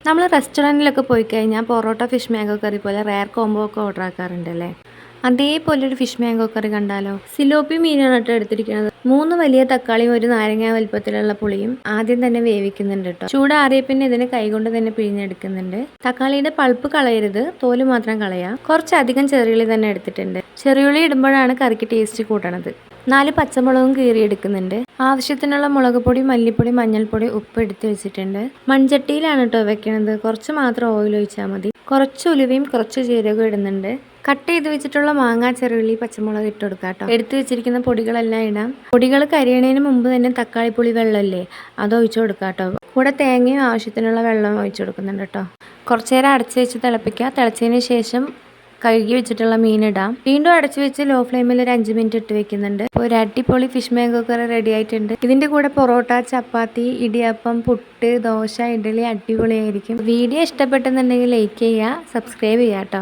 നമ്മൾ റെസ്റ്റോറൻറ്റിലൊക്കെ പോയി കഴിഞ്ഞാൽ പൊറോട്ട ഫിഷ് മാംഗോ കറി പോലെ റെയർ കോംബോ ഒക്കെ ഓർഡർ ആക്കാറുണ്ടല്ലേ. അതേപോലെ ഒരു ഫിഷ് മാംഗോ കറി കണ്ടാലോ. സിലോപ്പി മീനാണ് കേട്ടോ എടുത്തിരിക്കുന്നത്. 3 വലിയ തക്കാളിയും ഒരു നാരങ്ങ വലുപ്പത്തിലുള്ള പുളിയും ആദ്യം തന്നെ വേവിക്കുന്നുണ്ട് കേട്ടോ. ചൂടാറിയ പിന്നെ ഇതിനെ കൈകൊണ്ട് തന്നെ പിഴിഞ്ഞെടുക്കുന്നുണ്ട്. തക്കാളിയുടെ പൾപ്പ് കളയരുത്, തോല് മാത്രം കളയാം. കുറച്ചധികം ചെറിയുള്ളി തന്നെ എടുത്തിട്ടുണ്ട്. ചെറിയുള്ളി ഇടുമ്പോഴാണ് കറിക്ക് ടേസ്റ്റ് കൂട്ടണത്. 4 പച്ചമുളകും കീറിയെടുക്കുന്നുണ്ട്. ആവശ്യത്തിനുള്ള മുളക് പൊടി, മല്ലിപ്പൊടി, മഞ്ഞൾപ്പൊടി, ഉപ്പ് എടുത്ത് വെച്ചിട്ടുണ്ട്. മൺചട്ടിയിലാണ് കേട്ടോ വെക്കണത്. കുറച്ച് മാത്രം ഓയിൽ ഒഴിച്ചാൽ മതി. കുറച്ച് ഉലുവയും കുറച്ച് ജീരകവും ഇടുന്നുണ്ട്. കട്ട് ചെയ്ത് വെച്ചിട്ടുള്ള മാങ്ങ, ചെറുള്ളി, പച്ചമുളക് ഇട്ട് കൊടുക്കാം കേട്ടോ. എടുത്ത് വെച്ചിരിക്കുന്ന പൊടികളെല്ലാം ഇടാം. പൊടികൾ കരിയണതിന് മുമ്പ് തന്നെ തക്കാളി പുളി വെള്ളമല്ലേ, അത് ഒഴിച്ചു കൊടുക്കാം കേട്ടോ. കൂടെ തേങ്ങയും ആവശ്യത്തിനുള്ള വെള്ളം ഒഴിച്ചു കൊടുക്കുന്നുണ്ട് കേട്ടോ. കുറച്ചു നേരം അടച്ച് വെച്ച് തിളപ്പിക്കുക. തിളച്ചതിന് ശേഷം കഴുകി വെച്ചിട്ടുള്ള മീനിടാം. വീണ്ടും അടച്ചു വെച്ച് ലോ ഫ്ലെയിമിൽ ഒരു 5 മിനിറ്റ് ഇട്ട് വെക്കുന്നുണ്ട്. ഇപ്പോൾ ഒരു അടിപൊളി ഫിഷ് മാംഗോ കറി റെഡി ആയിട്ടുണ്ട്. ഇതിന്റെ കൂടെ പൊറോട്ട, ചപ്പാത്തി, ഇടിയപ്പം, പുട്ട്, ദോശ, ഇഡ്ഡലി അടിപൊളിയായിരിക്കും. വീഡിയോ ഇഷ്ടപ്പെട്ടെന്നുണ്ടെങ്കിൽ ലൈക്ക് ചെയ്യുക, സബ്സ്ക്രൈബ് ചെയ്യുക കേട്ടോ.